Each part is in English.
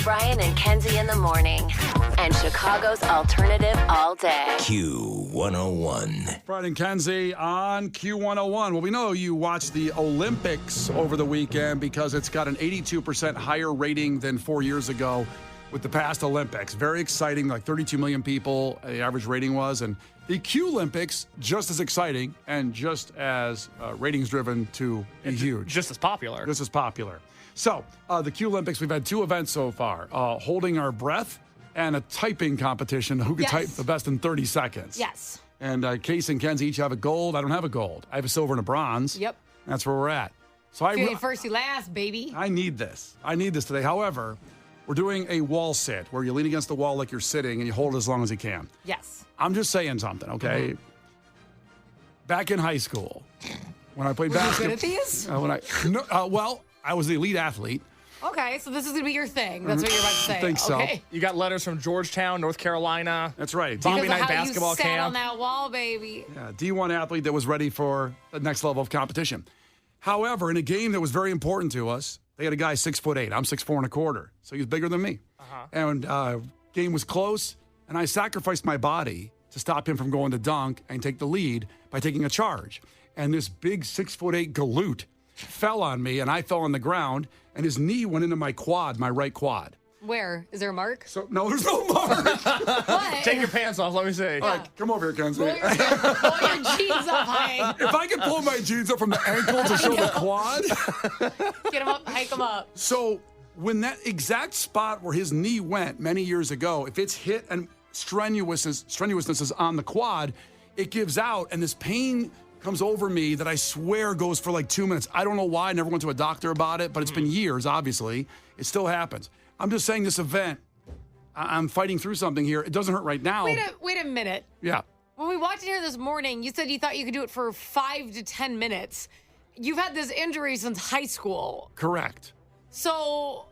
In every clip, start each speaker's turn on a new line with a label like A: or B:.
A: Brian and Kenzie in the morning. And Chicago's alternative all day.
B: Q101.
C: Brian and Kenzie on Q101. Well, we know you watched the Qlympics over the weekend because it's got an 82% higher rating than 4 years ago with the past Olympics. Very exciting, like 32 million people, the average rating was. And the Qlympics, just as exciting and just as ratings-driven to be huge.
D: Just as popular.
C: Just as popular. So, the Qlympics, we've had two events so far, holding our breath and a typing competition. Who can type the best in 30 seconds?
E: Yes.
C: And Case and Kenzie each have a gold. I don't have a gold. I have a silver and a bronze.
E: Yep.
C: That's where we're at. So
E: You first, you last, baby.
C: I need this. I need this today. However, we're doing a wall sit where you lean against the wall like you're sitting and you hold it as long as you can.
E: Yes.
C: I'm just saying something, okay? Mm-hmm. Back in high school, when I played
E: Were
C: basketball.
E: you good at these?
C: I was the elite athlete.
E: Okay, so this is going to be your thing. That's what you're about to say.
C: I think so.
E: Okay.
D: You got letters from Georgetown, North Carolina.
C: That's right.
D: Zombie
E: Because of
D: Night
E: how
D: basketball
E: you sat
D: camp.
E: on that wall, baby.
C: Yeah, D1 athlete that was ready for the next level of competition. However, in a game that was very important to us, they had a guy 6'8". I'm 6'4.25", so he was bigger than me. And game was close, and I sacrificed my body to stop him from going to dunk and take the lead by taking a charge. And this big 6'8" galoot fell on me, and I fell on the ground, and his knee went into my quad, my right quad.
E: Where? Is there a mark?
C: So no, there's no mark.
E: What?
D: Take your pants off, let me see.
C: All right, come over here, Kenzie.
E: Pull your jeans up high.
C: If I could pull my jeans up from the ankle to show the quad.
E: Get him up, hike him up.
C: So when that exact spot where his knee went many years ago, if it's hit and strenuousness is on the quad, it gives out, and this pain comes over me that I swear goes for like 2 minutes. I don't know why. I never went to a doctor about it, but it's been years, obviously. It still happens. I'm just saying this event, I'm fighting through something here. It doesn't hurt right now.
E: Wait a minute.
C: Yeah.
E: When we walked in here this morning, you said you thought you could do it for 5 to 10 minutes. You've had this injury since high school.
C: Correct.
E: So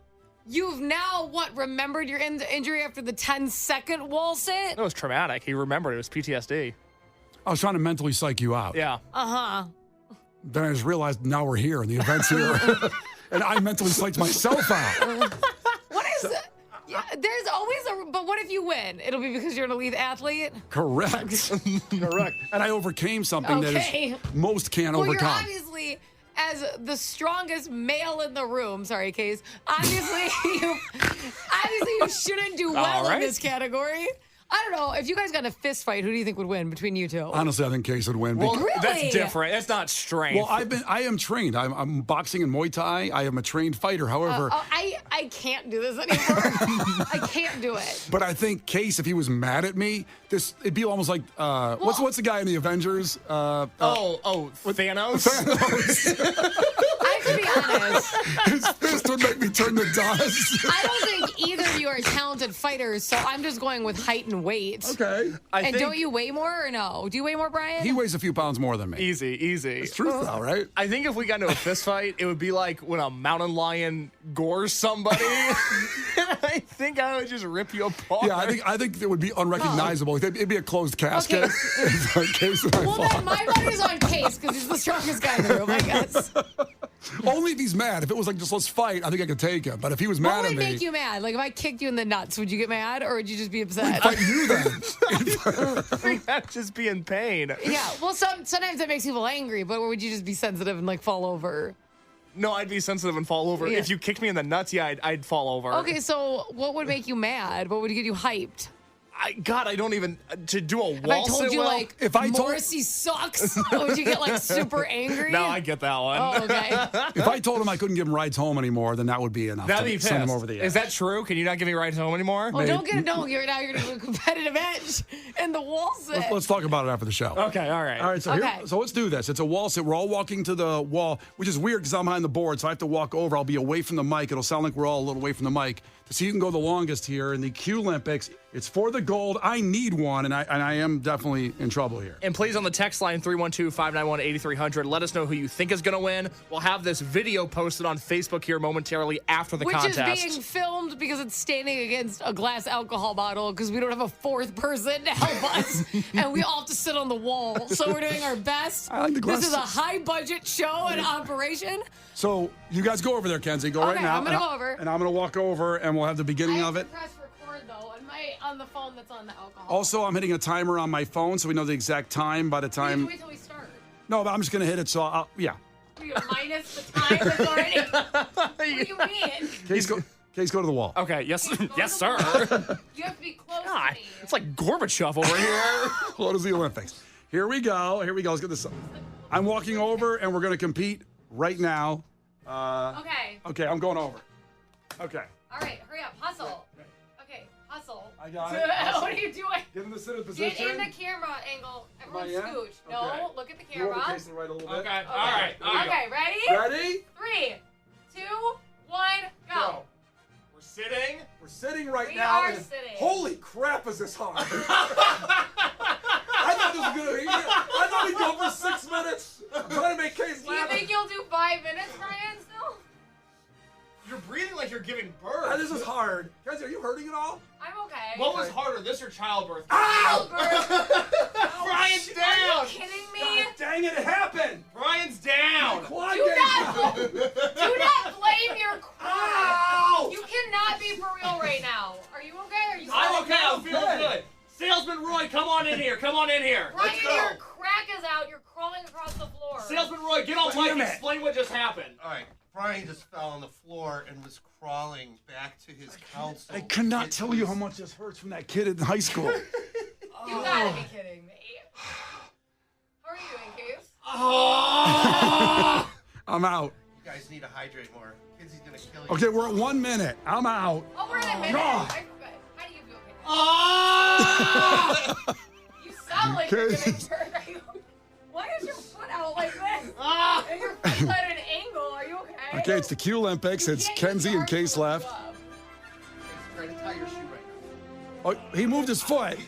E: you've now, remembered your injury after the 10-second wall sit?
D: It was traumatic. He remembered it was PTSD.
C: I was trying to mentally psych you out.
D: Yeah.
E: Uh-huh.
C: Then I just realized now we're here and the event's here. And I mentally psyched myself out.
E: What is it? Yeah, there's always but what if you win? It'll be because you're an elite athlete?
C: Correct. Correct. And I overcame something that most can't overcome.
E: You're obviously, as the strongest male in the room, sorry, Case, obviously you shouldn't do well in this category. I don't know. If you guys got in a fist fight, who do you think would win between you two?
C: Honestly, I think Case would win.
D: Well,
E: Really?
D: that's different. That's not strength.
C: Well, I am trained. I'm boxing and Muay Thai. I am a trained fighter. However,
E: I can't do this anymore. I can't do it.
C: but I think Case, if he was mad at me, it'd be almost like what's the guy in the Avengers?
D: Thanos?
E: I have to be honest.
C: His fist would make me turn to dust.
E: I don't think either of you are talented fighters, so I'm just going with height and weight.
C: Okay.
E: And don't you weigh more or no? Do you weigh more, Brian?
C: He weighs a few pounds more than me.
D: Easy.
C: It's truth, though, right?
D: I think if we got into a fist fight, it would be like when a mountain lion gores somebody. I think I would just rip you apart.
C: Yeah, I think it would be unrecognizable. It'd be a closed casket. Case and I
E: well,
C: fought.
E: then my money's on Case because he's the strongest guy in the room, I guess.
C: Only if he's mad. If it was like, just let's fight, I think I could take him. But if he was mad
E: What
C: at
E: would
C: me.
E: make you mad? Like if I kicked you in the nuts, would you get mad or would you just be upset?
C: Fight you then.
D: I think I'd just be in pain.
E: Yeah, well, sometimes that makes people angry, but would you just be sensitive and like fall over?
D: No, I'd be sensitive and fall over.
E: Yeah.
D: If you kicked me in the nuts, yeah, I'd fall over.
E: Okay, so what would make you mad? What would get you hyped?
D: I don't even to do a
E: If I
D: wall
E: told
D: sit
E: you
D: well.
E: like Morrissey sucks, would you get like super angry?
D: No, I get that one.
E: Oh, okay.
C: If I told him I couldn't give him rides home anymore, then that would be enough
D: That'd
C: to
D: be
C: send him
D: pissed.
C: over the edge.
D: Is that true? Can you not give me rides home anymore?
E: Oh, don't get it. No, you're gonna have a competitive edge in the wall sit.
C: Let's talk about it after the show.
D: Okay, all right.
C: All right, so so let's do this. It's a wall sit. We're all walking to the wall, which is weird because I'm behind the board, so I have to walk over. I'll be away from the mic. It'll sound like we're all a little away from the mic. To see who can go the longest here in the Qlympics. It's for the gold. I need one, and I am definitely in trouble here.
D: And please, on the text line 312-591-8300, let us know who you think is going to win. We'll have this video posted on Facebook here momentarily after the contest.
E: Which is being filmed because it's standing against a glass alcohol bottle because we don't have a fourth person to help us. And we all have to sit on the wall. So we're doing our best.
C: I like the glass.
E: This is a high-budget show and operation.
C: So you guys go over there, Kenzie. Go right
E: Okay,
C: now.
E: I'm going to go over.
C: And I'm going to walk over, and we'll have the beginning of it.
E: Press record, though, on the phone that's on the alcohol.
C: Also, I'm hitting a timer on my phone so we know the exact time by the time.
E: Wait till we start.
C: No, but I'm just going to hit it, so yeah.
E: Are you minus the time that's already? What do you mean?
C: Case, go to the wall.
D: Okay, yes, yes, sir.
E: You have to be close
D: God,
E: to me.
D: it's like Gorbachev over here.
C: What is the Olympics? Here we go. Let's get this. I'm walking over, and we're going to compete right now.
E: Okay.
C: Okay, I'm going over. Okay.
E: All right, hurry up. Hustle. Okay, hustle.
C: I got it.
E: What are you doing?
C: Get in the center position.
E: Get in the camera angle. Everyone
C: Am I in?
E: scooch. No,
C: Okay.
E: look at the
C: You want
E: camera.
C: to face it right a little bit?
D: Okay, all right.
E: Okay, ready?
C: Ready?
E: 3, 2, 1, go.
C: Go.
D: We're sitting.
C: We're sitting right
E: We
C: now.
E: are
C: and
E: sitting.
C: Holy crap, is this hard? I thought this was going to be. I thought we'd go for 6 minutes. I'm trying to make Case
E: Do you
C: laugh.
E: think you'll do 5 minutes, Brian, still?
D: You're breathing like you're giving birth.
C: This is hard. Guys, are you hurting at all?
E: I'm okay.
D: What was harder, this or childbirth?
E: Are
D: Brian's
E: you
C: Oh,
D: down.
E: kidding me?
C: God dang it happened.
D: Brian's down.
C: Quad
E: Do
C: game.
E: not blame your quad.
C: Ow.
E: You cannot be for real right now. Are you okay? Are you
D: I'm okay. I'm
C: Okay.
D: feeling good. Salesman Roy, come on in here. Come on in here.
E: Brian,
C: Let's go.
E: your crack is out. You're crawling across the floor.
D: Salesman Roy, get on
C: Wait a
D: mic.
C: minute.
D: Explain what just happened.
F: All right, Brian just fell on the floor and was crawling back to his console.
C: I could not
F: It
C: tell you
F: was-
C: how much this hurts from that kid in high school.
E: You gotta be kidding me. How are you doing, Case?
C: I'm out.
F: You guys need to hydrate more. Kenzie's gonna kill you.
C: Okay, we're at 1 minute. I'm out.
E: Oh, we're in a minute.
C: God.
E: I forgot. How do you feel, Case?
D: Oh!
E: You sound like you're
C: Case.
E: getting hurt. Are you? Why is your foot out like this? And your foot's at an angle. Are you okay?
C: Okay, it's the Qlympics. It's
E: Can't
C: Kenzie
E: use
C: and
E: your
C: Case
E: arms
C: left.
E: up.
F: Try to tie your shoe right now.
C: Oh, he moved his foot.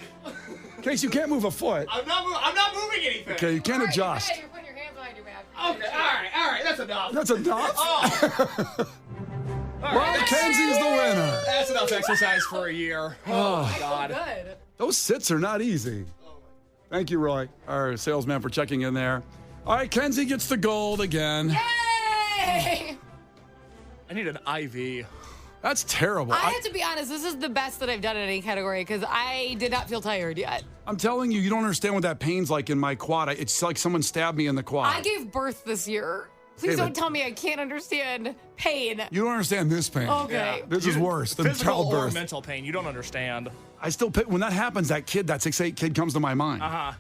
C: Case, you can't move a foot.
D: I'm not moving anything.
C: Okay, you can't
E: All right,
C: adjust.
E: You're putting your hands behind your back.
D: Okay, all right, that's enough.
C: That's enough.
D: Oh.
C: Well, Kenzie's the winner.
D: That's enough exercise for a year. Oh, God.
E: Good.
C: Those sits are not easy. Thank you, Roy, our salesman, for checking in there. All right, Kenzie gets the gold again.
E: Yay!
D: I need an IV.
C: That's terrible.
E: I have to be honest, this is the best that I've done in any category because I did not feel tired yet.
C: I'm telling you, you don't understand what that pain's like in my quad. It's like someone stabbed me in the quad.
E: I gave birth this year. Please
C: Hey,
E: don't
C: but-
E: tell me I can't understand pain.
C: You don't understand this pain.
E: Okay.
C: This is worse than
D: Physical or
C: childbirth.
D: mental pain. You don't understand.
C: I still when that happens, that 6'8" kid comes to my mind.
D: Uh-huh.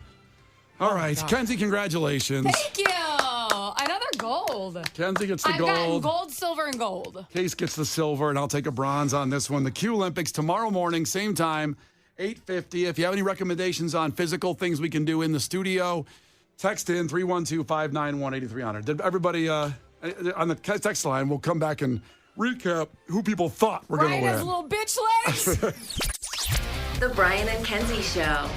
C: All right, Kenzie, congratulations.
E: Thank you. Another gold.
C: Kenzie gets the
E: I've gotten
C: gold.
E: gold, silver, and gold.
C: Case gets the silver, and I'll take a bronze on this one. The Qlympics tomorrow morning, same time, 8:50. If you have any recommendations on physical things we can do in the studio, text in 312-591-8300. Did everybody on the text line? We'll come back and recap who people thought were going to
E: Brian has
C: win.
E: little bitch legs.
A: The Brian and Kenzie Show.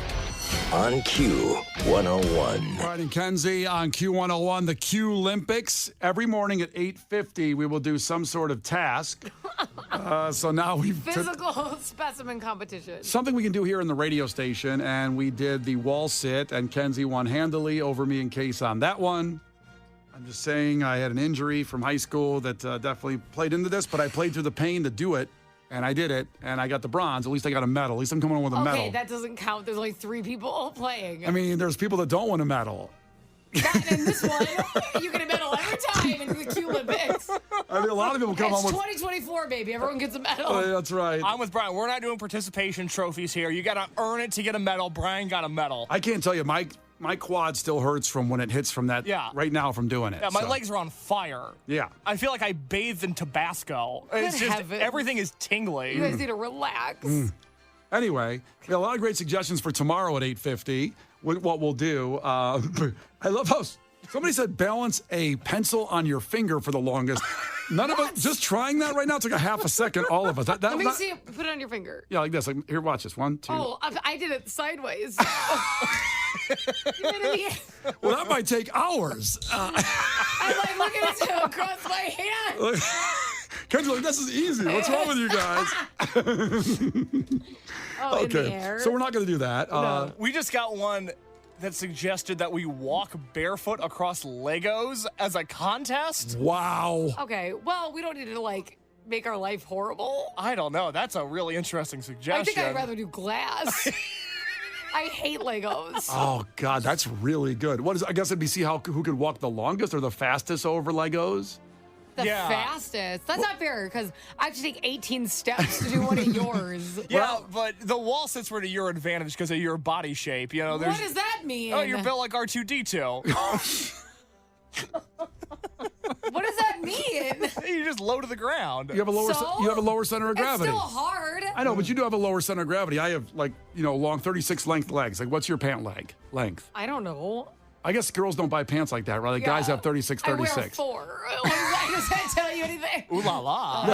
B: On Q101.
C: Brian and Kenzie on Q101, the Qlympics. Every morning at 8:50, we will do some sort of task. So now we've
E: Physical specimen competition.
C: something we can do here in the radio station, and we did the wall sit, and Kenzie won handily over me and Case on that one. I'm just saying I had an injury from high school that definitely played into this, but I played through the pain to do it, and I did it, and I got the bronze. At least I got a medal. At least I'm coming home with a medal.
E: Okay, that doesn't count. There's only 3 people playing.
C: I mean, there's people that don't win a medal.
E: That and this one, you get a medal every time in the Qlympics.
C: I mean, a lot of people come
E: It's
C: home with.
E: 2024, baby. Everyone gets a medal.
C: Oh, that's right.
D: I'm with Brian. We're not doing participation trophies here. You got to earn it to get a medal. Brian got a medal.
C: I can't tell you, my quad still hurts from when it hits from that.
D: Yeah.
C: Right now from doing it.
D: Yeah, my
C: so.
D: legs are on fire.
C: Yeah.
D: I feel like I bathed in Tabasco. It's just
E: heavens.
D: everything is tingly.
E: You guys need to relax.
C: Anyway, we got a lot of great suggestions for tomorrow at 8:50. What we'll do. I love how somebody said balance a pencil on your finger for the longest. None of us, just trying that right now took a half a second, all of us. That
E: Let
C: was
E: me
C: not-
E: see it. Put it on your finger.
C: Yeah, like this. Like, here, watch this. 1, 2.
E: Oh, I did it sideways. You did it
C: Well, that might take hours.
E: I'm like looking at it across my hand.
C: Kenzie, like, this is easy. What's wrong with you guys?
E: Oh, in the air.
C: So we're not going to do that.
D: We just got one that suggested that we walk barefoot across Legos as a contest.
C: Wow.
E: Okay, well, we don't need to like make our life horrible.
D: I don't know. That's a really interesting suggestion.
E: I think I'd rather do glass. I hate Legos.
C: Oh, God, that's really good. What is? I guess it'd be see who could walk the longest or the fastest over Legos.
E: The
D: Yeah.
E: fastest. That's not fair because I have to take 18 steps to do one of yours.
D: Yeah, but the wall sits were to your advantage because of your body shape. You know, there's.
E: What does that mean?
D: Oh, you're built like R2D2.
E: What does that mean?
D: You just low to the ground.
C: You have a lower.
E: So?
C: You have a lower center of
E: It's
C: gravity.
E: still hard.
C: I know, but you do have a lower center of gravity. I have long 36 length legs. Like, what's your pant leg length?
E: I don't know.
C: I guess girls don't buy pants like that, right? Like guys
E: Yeah.
C: have 36,
E: I wear
C: 36.
E: 4. Does that tell you anything?
D: Ooh la la.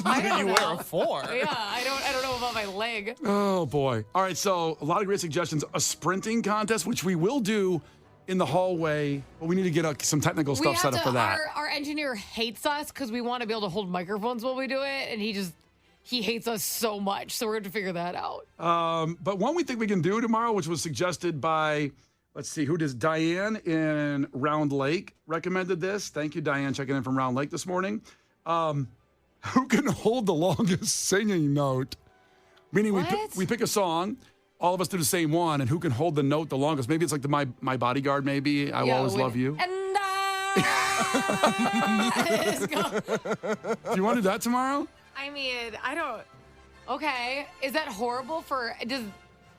E: I don't
D: You
E: know.
D: wear a 4.
E: Yeah, I don't know about my leg.
C: Oh boy! All right, so a lot of great suggestions. A sprinting contest, which we will do in the hallway, but we need to get some technical stuff set up for that.
E: Our engineer hates us because we want to be able to hold microphones while we do it, and he hates us so much. So we're going to figure that out.
C: But one we think we can do tomorrow, which was suggested by, let's see, who does Diane in Round Lake recommended this. Thank you, Diane, checking in from Round Lake this morning. Who can hold the longest singing note? Meaning
E: What?
C: we pick a song, all of us do the same one, and who can hold the note the longest? Maybe it's like the My Bodyguard, maybe. I Will Always Love You.
E: And Let's go.
C: Do you want to do that tomorrow?
E: I mean, I don't. Okay, is that horrible for? Do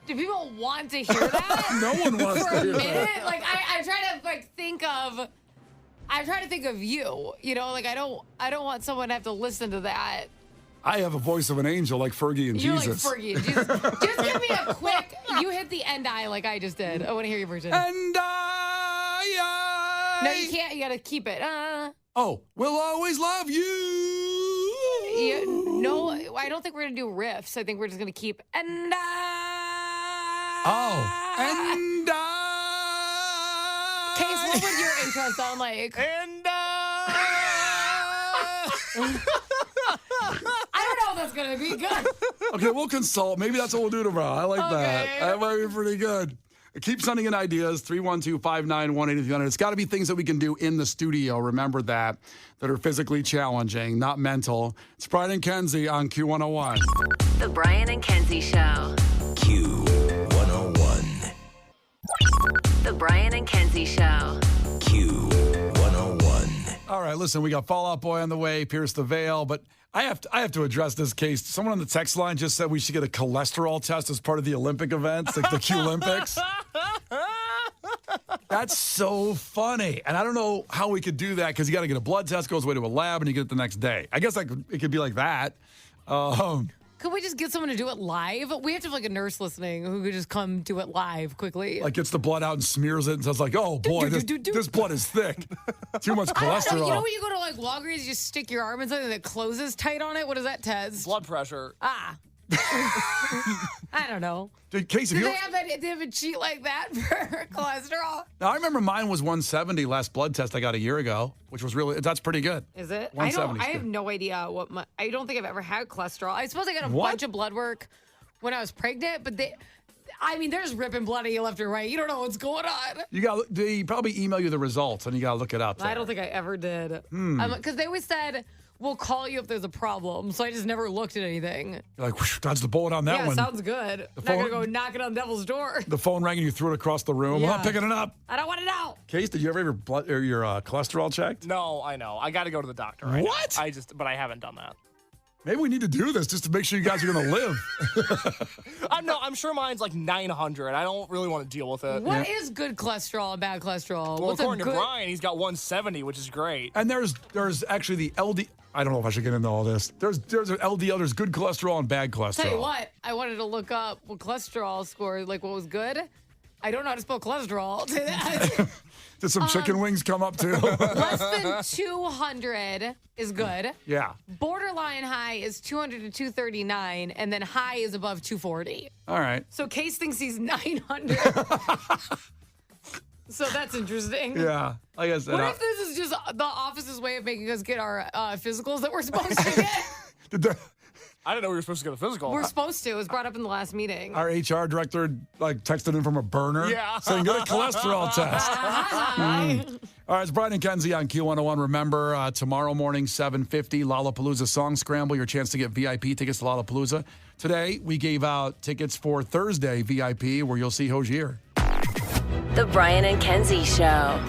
E: people want to hear that?
C: No one wants
E: For
C: to
E: a
C: hear
E: minute,
C: that.
E: like I try to like think of. I try to think of you. You know, like I don't want someone to have to listen to that.
C: I have a voice of an angel like Fergie and
E: You're
C: Jesus.
E: like Fergie. Jesus. Just give me a quick. You hit the end I like I just did. I want to hear your version.
C: And
E: No, you can't. You gotta keep it.
C: Oh, we'll always love you.
E: No, I don't think we're gonna do riffs. I think we're just gonna keep and
C: Oh, and
E: Case, what would your intro sound like?
D: And
E: I don't know if that's gonna be good.
C: Okay, we'll consult. Maybe that's what we'll do tomorrow. I like that.
E: Okay.
C: That might be pretty good. Keep sending in ideas, 312-591-8300. It's got to be things that we can do in the studio, remember that are physically challenging, not mental. It's Brian and Kenzie on Q101.
A: The Brian and Kenzie Show.
B: Q101.
A: The Brian and Kenzie Show.
B: Q101.
C: All right, listen, we got Fall Out Boy on the way, Pierce the Veil, but I have to address this case. Someone on the text line just said we should get a cholesterol test as part of the Olympic events, like the Qlympics. That's so funny. And I don't know how we could do that because you got to get a blood test, goes away to a lab, and you get it the next day. I guess it could be like that.
E: Could we just get someone to do it live? We have to have like a nurse listening who could just come do it live quickly.
C: Like gets the blood out and smears it and says like, oh boy, this blood is thick. Too much
E: I don't know.
C: cholesterol.
E: You know when you go to like Walgreens, you just stick your arm in something that closes tight on it? What does that test?
D: blood pressure.
E: I don't know.
C: Case, if
E: Do
C: you
E: they have a cheat like that for cholesterol?
C: Now, I remember mine was 170 last blood test I got a year ago, which was that's pretty good.
E: Is it?
C: 170
E: I have no idea I don't think I've ever had cholesterol. I suppose I got a bunch of blood work when I was pregnant, but they're just ripping blood at you left and right. You don't know what's going on.
C: They probably email you the results and you got to look it up.
E: I don't think I ever did. Because they always said, we'll call you if there's a problem. So I just never looked at anything.
C: You're like, whoosh, dodge the bullet on that
E: Yeah,
C: one.
E: sounds good. Not
C: phone-
E: going to go knocking on devil's door.
C: The phone rang and you threw it across the room.
E: Yeah.
C: I'm not picking it up.
E: I don't want to know.
C: Case, did you ever have your blood or your cholesterol checked?
D: No, I know. I got to go to the doctor. Right
C: What?
D: now. But I haven't done that.
C: Maybe we need to do this just to make sure you guys are going to live.
D: I'm sure mine's like 900. I don't really want to deal with it.
E: What is good cholesterol and bad cholesterol?
D: Well,
E: What's a
D: according
E: good...
D: to Brian, he's got 170, which is great.
C: And there's actually the LD. I don't know if I should get into all this. There's an LDL. There's good cholesterol and bad cholesterol.
E: Tell you what, I wanted to look up what cholesterol score, like what was good. I don't know how to spell cholesterol. I'll say that.
C: Did some chicken wings come up too?
E: Less than 200 is good.
C: Yeah.
E: Borderline high is 200 to 239, and then high is above 240.
C: All right.
E: So Case thinks he's 900. So that's interesting.
C: Yeah. Like I said,
E: What if this is just the office's way of making us get our physicals that we're supposed to get?
D: I didn't know we were supposed to get a physical.
E: We're supposed to. It was brought up in the last meeting.
C: our HR director texted in from a burner
D: Yeah.
C: saying, get a cholesterol test. All right, it's Brian and Kenzie on Q101. Remember, tomorrow morning, 7:50, Lollapalooza Song Scramble, your chance to get VIP tickets to Lollapalooza. Today, we gave out tickets for Thursday VIP, where you'll see Hozier.
A: The Brian and Kenzie Show.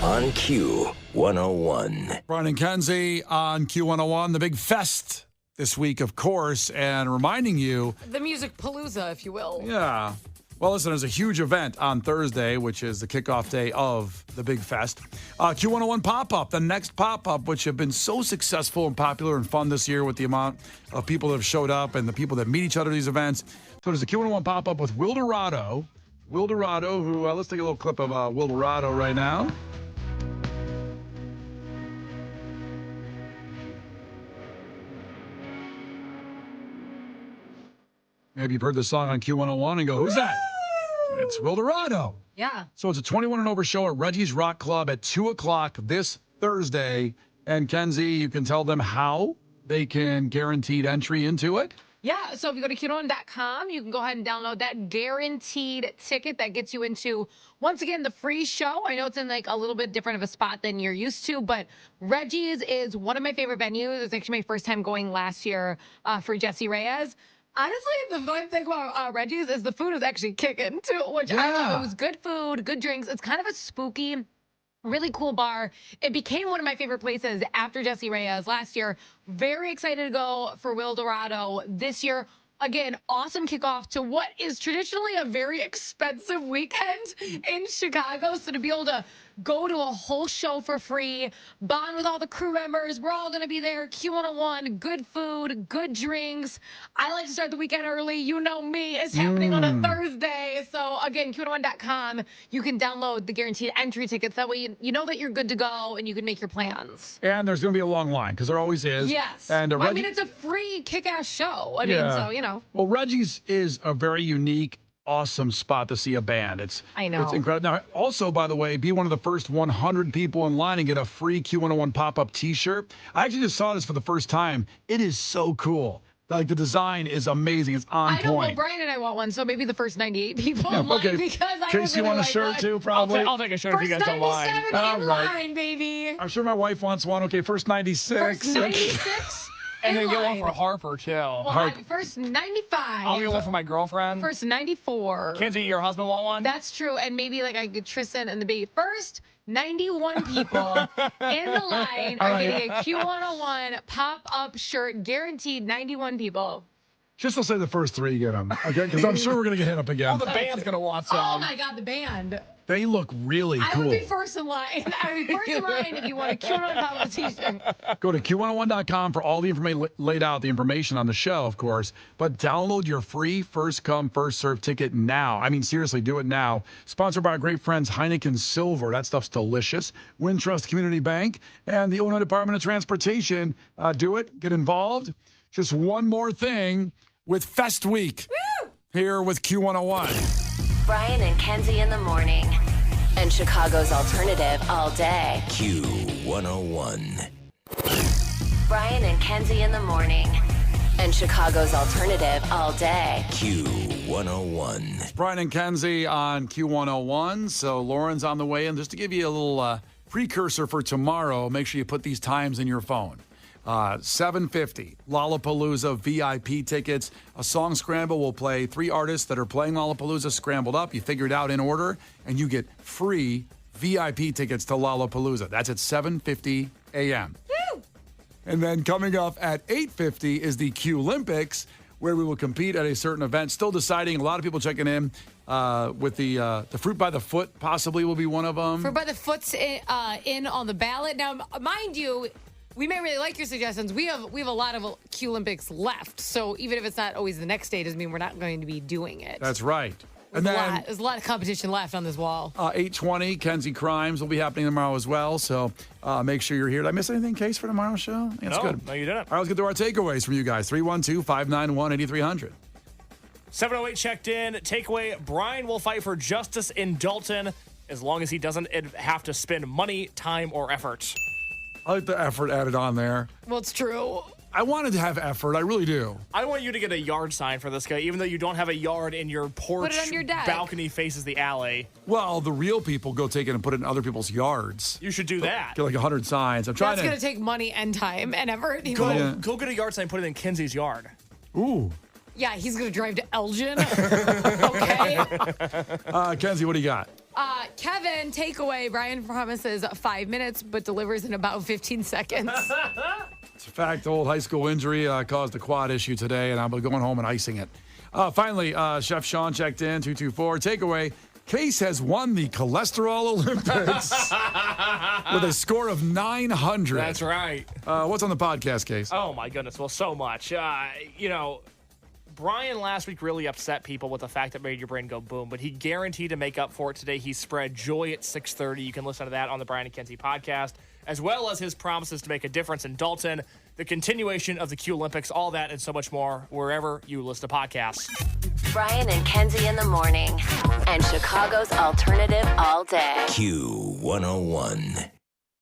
B: On Q101.
C: Brian and Kenzie on Q101, the big fest this week, of course, and reminding you,
E: The music palooza, if you will.
C: yeah. Well, listen, there's a huge event on Thursday, which is the kickoff day of the big fest. Q101 pop-up, the next pop-up, which have been so successful and popular and fun this year with the amount of people that have showed up and the people that meet each other at these events. So there's a Q101 pop-up with Will Dorado. Will Dorado, who, let's take a little clip of Will Dorado right now. Maybe you've heard this song on Q101 and go, who's that? It's Will Dorado.
E: Yeah.
C: So it's a 21 and over show at Reggie's Rock Club at 2 o'clock this Thursday. And Kenzie, you can tell them how they can guaranteed entry into it.
E: Yeah, so if you go to Q101.com, you can go ahead and download that guaranteed ticket that gets you into, once again, the free show. I know it's in like a little bit different of a spot than you're used to, but Reggie's is one of my favorite venues. It's actually my first time going last year for Jesse Reyes. Honestly, the fun thing about Reggie's is the food is actually kicking too, which I love. It was good food, good drinks. It's kind of a spooky, really cool bar. It became one of my favorite places after Jesse Reyes last year. Very excited to go for Will Dorado this year. Again, awesome kickoff to what is traditionally a very expensive weekend in Chicago. So to be able to go to a whole show for free, bond with all the crew members. We're all going to be there. Q101, good food, good drinks. I like to start the weekend early. You know me. It's happening on a Thursday. So again, Q101.com. You can download the guaranteed entry tickets. That way you know that you're good to go and you can make your plans.
C: And there's going to be a long line because there always is.
E: Yes.
C: And
E: I mean, it's a free kick-ass show. I mean, so, you know.
C: Well, Reggie's is a very unique, awesome spot to see a band.
E: I know.
C: It's incredible. Now, also, by the way, be one of the first 100 people in line and get a free Q101 pop-up T-shirt. I actually just saw this for the first time. It is so cool. Like, the design is amazing. It's on point.
E: I know. Well, Brian and I want one, so maybe the first 98 people in line, because I
C: Case you
E: really
C: want a
E: like
C: shirt
E: one.
C: too, probably.
D: I'll take a shirt if you
E: First
D: guys don't mind.
E: 97 in line, baby.
C: I'm sure my wife wants one. Okay, first 96.
E: First 96.
D: And then
E: in
D: get one
E: line.
D: for Harper, too.
E: Well, first 95.
D: I'll get one for my girlfriend.
E: First 94.
D: Kenzie, your husband want one?
E: That's true. And maybe like I get Tristan and the baby. First 91 people in the line are getting a Q101 pop-up shirt, guaranteed 91 people.
C: Just to say the first three get them, okay? Because I'm sure we're going to get hit up again.
D: Oh, the band's going to want some.
E: Oh my God, the band.
C: They look really
E: I
C: cool.
E: would be first in line. I would be first in line if you want a Q101 pop-up t-shirt.
C: Go to Q101.com for all the information laid out, the information on the show, of course. But download your free first come, first serve ticket now. I mean, seriously, do it now. Sponsored by our great friends Heineken Silver. That stuff's delicious. Wintrust Community Bank and the Illinois Department of Transportation. Do it. Get involved. Just one more thing with Fest Week here with Q101.
A: Brian and Kenzie in the morning. And Chicago's alternative all day.
B: Q101.
A: Brian and Kenzie in the morning. And Chicago's alternative all day.
B: Q101.
C: Brian and Kenzie on Q101. So Lauren's on the way. And just to give you a little precursor for tomorrow, make sure you put these times in your phone. 7:50, Lollapalooza VIP tickets. A song scramble will play 3 artists that are playing Lollapalooza scrambled up. You figure it out in order, and you get free VIP tickets to Lollapalooza. That's at 7:50 a.m.
E: Woo!
C: And then coming up at 8:50 is the Qlympics, where we will compete at a certain event. Still deciding. A lot of people checking in with the fruit by the foot. Possibly will be one of them.
E: Fruit by the foot's in on the ballot. Now, mind you, we may really like your suggestions. We have a lot of Qlympics left, so even if it's not always the next day, doesn't mean we're not going to be doing it.
C: That's right. And then
E: There's a lot of competition left on this wall.
C: 8:20, Kenzie Crimes will be happening tomorrow as well. So make sure you're here. Did I miss anything, Case, for tomorrow's show? It's good.
D: No, you didn't.
C: All right, let's get to our takeaways from you guys. 312-591-8300.
D: 708 checked in. Takeaway, Brian will fight for justice in Dalton as long as he doesn't have to spend money, time, or effort.
C: I like the effort added on there.
E: Well, it's true.
C: I wanted to have effort. I really do.
D: I want you to get a yard sign for this guy, even though you don't have a yard and your porch
E: Put it on your deck.
D: balcony faces the alley.
C: Well, the real people go take it and put it in other people's yards.
D: You should do that.
C: Get like 100 signs. I'm trying
E: That's going to take money and time and effort.
D: Go get a yard sign and put it in Kenzie's yard.
C: Ooh.
E: Yeah, he's going to drive to Elgin. Okay.
C: Kenzie, what do you got?
E: Kevin, takeaway. Brian promises 5 minutes, but delivers in about 15 seconds.
C: It's a fact. The old high school injury caused a quad issue today, and I'm going home and icing it. Finally, Chef Sean checked in, 224. Takeaway, Case has won the Cholesterol Olympics with a score of 900.
D: That's right.
C: What's on the podcast, Case?
D: Oh, my goodness. Well, so much. Brian last week really upset people with the fact that made your brain go boom, but he guaranteed to make up for it today. He spread joy at 6:30. You can listen to that on the Brian and Kenzie podcast, as well as his promises to make a difference in Dalton, the continuation of the Qlympics, all that and so much more, wherever you listen to podcasts.
A: Brian and Kenzie in the morning. And Chicago's alternative all day.
B: Q101.